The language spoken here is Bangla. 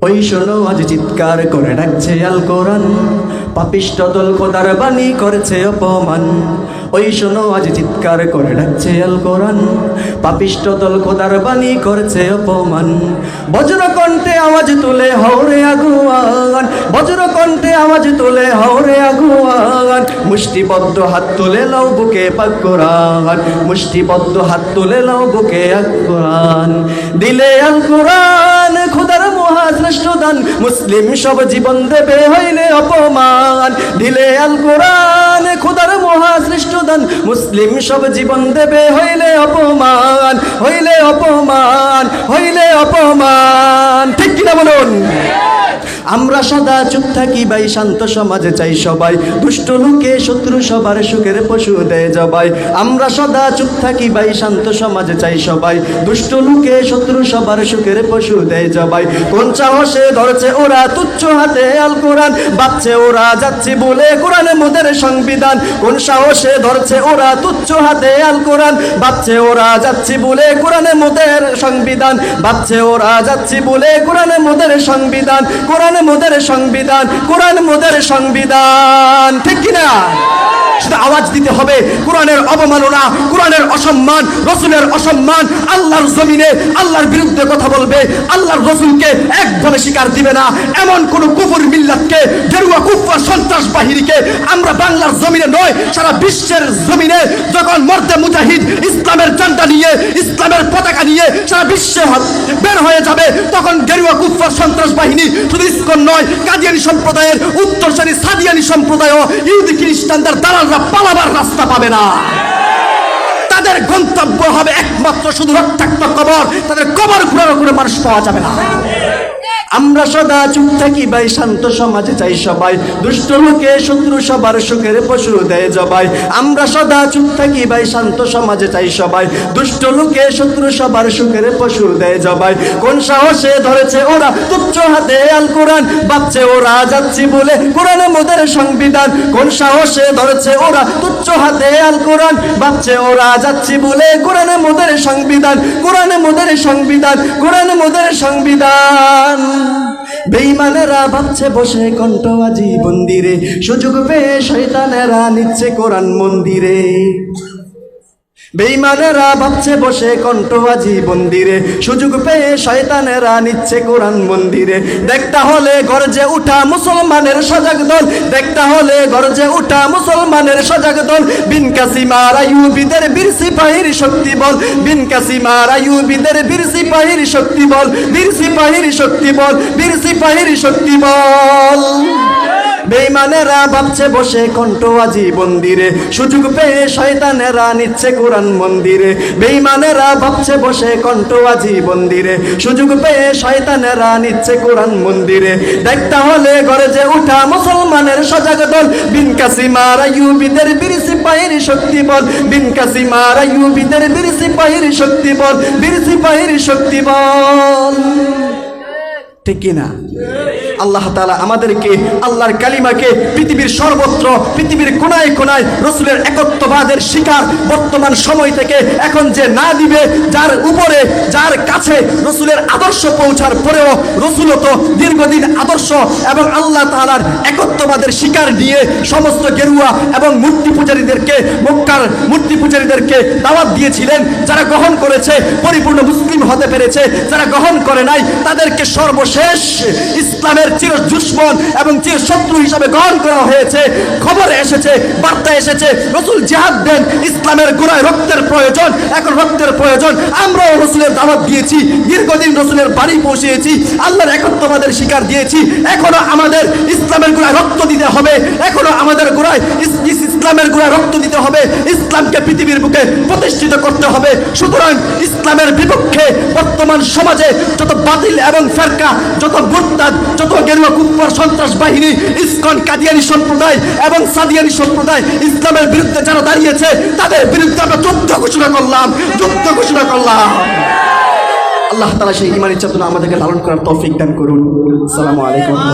ওই শোনো আজ চিৎকার করে ডাকছে আল কোরআন, পাপিষ্ঠ দল খোদার বাণী করেছে অপমান। ওই শোনো আজ চিৎকার করে ডাকছে আল কোরআন, পাপিষ্ঠ দল খোদার বাণী করেছে অপমান। বজ্র কণ্ঠে আওয়াজ তুলে হওরে আগুয়ান, বজ্র কণ্ঠে আওয়াজ তুলে হওরে আগুয়ান। মুষ্টিবদ্ধ হাত তুলে লাও বুকে পাক কোরআন, মুষ্টিবদ্ধ হাত তুলে লাও বুকে আল কোরআন। দিলে আল কোরআন খোদার মহাশ্রেষ্ঠ দান, মুসলিম সব জীবন দেবে হইলে অপমান। দিলে আল কোরআন খোদার মহাশ্রেষ্ঠ দান, মুসলিম সব জীবন দেবে হইলে অপমান, হইলে অপমান, হইলে অপমান। ঠিক কিনা বলুন? আমরা সদা চুপ থাকি ভাই, শান্ত সমাজে চাই সবাই, দুষ্ট লোকে শত্রু সবার সুখের পশু দেয় জবাই। আমরা সদা চুপ থাকি ভাই, শান্ত সমাজে চাই সবাই, দুষ্ট লোকে শত্রু সবার সুখের পশু দেয় জবাই। কোন সাহসে ধরছে ওরা তুচ্ছ হাতে আল কোরআন, বাচ্চে ওরা যাচ্ছে বলে কোরআন মোদের সংবিধান। কোন সাহসে ধরছে ওরা তুচ্ছ হাতে আল কোরআন, বাচ্চে ওরা যাচ্ছে বলে কোরআন মোদের সংবিধান, বাচ্চে ওরা যাচ্ছে বলে কোরআন মোদের সংবিধান, কোরআন মোদের সংবিধান, কোরআন মোদের সংবিধান। ঠিক কিনা? শুধু আওয়াজ দিতে হবে কোরআনের অবমাননা, কোরআনের অসম্মান, রসুলের অসম্মান। আল্লাহর জমিনে আল্লাহর বিরুদ্ধে কথা বলবে, আল্লাহর রসুলকে এক বলে স্বীকার দিবে না, এমন কোন কুফর মিল্লাতকে, গেরুয়া কুফর সন্ত্রাস বাহিনীকে আমরা বাংলার জমিনে নয় সারা বিশ্বের জমিনে যখন মর্দে মুজাহিদ ইসলামের ঝান্ডা নিয়ে, ইসলামের পতাকা নিয়ে সারা বিশ্বে বের হয়ে যাবে, তখন গেরুয়া কুফর সন্ত্রাস বাহিনী শুধু ইসকন নয়, কাদিয়ানী সম্প্রদায়ের উত্তরসারী সাদিয়ানী সম্প্রদায়, ইহুদি খ্রিস্টানদের দালালরা পালাবার রাস্তা পাবে না। তাদের গন্তব্য হবে একমাত্র শুধু রক্তাক্ত কবর, তাদের কবর ঘুরানো করে মানুষ পাওয়া যাবে না। আমরা সদা চুপ থাকি ভাই, শান্ত সমাজে চাই সবাই, দুষ্ট লোকে শত্রু সবার সুখের পশু দেয় জবাই। আমরা সদা চুপ থাকি ভাই, শান্ত সমাজে চাই সবাই, দুষ্ট লোকে শত্রু সবার সুখের পশু দেয় জবাই। কোন সাহসে ধরেছে ওরা তুচ্ছ হাতে আল কোরআন, বাচ্চে ওরা যাচ্ছি বলে কোরআন মোদের সংবিধান। কোন সাহসে ধরেছে ওরা তুচ্ছ হাতে আল কোরআন, বাচ্চে ওরা যাচ্ছি বলে কোরআন মোদের সংবিধান, কোরআন মোদের সংবিধান, কোরআন মোদের সংবিধান। বেঈমানেরা ভাবছে বসে কণ্ঠ আজি বন্দিরে, সুযোগ পেয়ে শয়তানেরা নিচ্ছে কোরআন মন্দিরে। বেঈমানেরা ভাবছে বসে কণ্ঠ আজি বন্দিরে, সুযোগ পেয়ে শয়তানেরা নিচ্ছে কোরআন মন্দিরে। দেখতে হলে গর্জে উঠা মুসলমানের সজাগ দল, দেখতে হলে গর্জে উঠা মুসলমানের সজাগ দল। বিন কাসিমার আইয়ুবীদের বীর সিপাহীর শক্তি বল, বিন কাসিমার আইয়ুবীদের বীর সিপাহীর শক্তি বল, বীর সিপাহীর শক্তি বল, বীর সিপাহীর শক্তি বল। বেঈমানেরা ভাবছে বসে কণ্ঠ আজি বন্দিরে, সুযোগ পেয়ে শয়তানেরা নিচ্ছে কোরআন মন্দিরে। বেঈমানেরা ভাবছে বসে কণ্ঠ আজি বন্দিরে, সুযোগ পেয়ে শয়তানেরা নিচ্ছে কোরআন মন্দিরে। দেখতে হলে গর্জে উঠা মুসলমানের সজাগ দল, বিন কাসিমার আইয়ুবীদের বীর সিপাহীর শক্তি বল, বিন কাসিমার আইয়ুবীদের বীর সিপাহীর শক্তি বল, বীর সিপাহীর শক্তি বল। ঠিক কিনা? আল্লাহ তাআলা আমাদেরকে আল্লাহর কালিমাকে পৃথিবীর সর্বত্র, পৃথিবীর কোনায় কোনায় রসুলের একত্ববাদের শিকার বর্তমান সময় থেকে এখন যে না দিবে, যার উপরে যার কাছে রসুলের আদর্শ পৌঁছার পরেও রসুলও তো দীর্ঘদিন আদর্শ এবং আল্লাহ তাআলার একত্ববাদের শিকার নিয়ে সমস্ত গেরুয়া এবং মূর্তি পূজারীদেরকে, মক্কার মূর্তি পূজারীদেরকে দাওয়াত দিয়েছিলেন। যারা গ্রহণ করেছে পরিপূর্ণ মুসলিম হতে পেরেছে, যারা গ্রহণ করে নাই তাদেরকে সর্বশেষ ইসলামের চির দুশমন এবং চির শত্রু হিসাবে গ্রহণ করা হয়েছে। খবর এসেছে, বার্তা এসেছে, রসুল জিহাদ দেন, ইসলামের গোড়ায় রক্তের প্রয়োজন, এখন রক্তের প্রয়োজন। আমরাও রসুলের দাওয়াত দিয়েছি, দীর্ঘদিন রসুলের বাড়ি পৌঁছেছি, আল্লাহর একত্ববাদের শিকার দিয়েছি। এখনো আমাদের ইসলামের গোড়ায় রক্ত দিতে হবে, এখনো আমাদের গোড়ায় ইসলামের গোড়ায় রক্ত দিতে হবে, ইসলামকে পৃথিবীর বুকে প্রতিষ্ঠিত করতে হবে। সুতরাং ইসলামের বিপক্ষে বর্তমান সমাজে যত বাতিল এবং ফেরকা, যত মুরতাদ, যত গেরুয়া কুফর সন্ত্রাস বাহিনী, ইসকন, কাদিয়ানী সম্প্রদায় এবং সাদিয়ানী সম্প্রদায় ইসলামের বিরুদ্ধে যারা দাঁড়িয়েছে তাদের বিরুদ্ধে আমরা যুদ্ধ ঘোষণা করলাম, যুদ্ধ ঘোষণা করলাম। আল্লাহ তাআলা সেই ঈমানি চেতনা আমাদেরকে লালন করার তৌফিক দান করুন। আসসালামু আলাইকুম।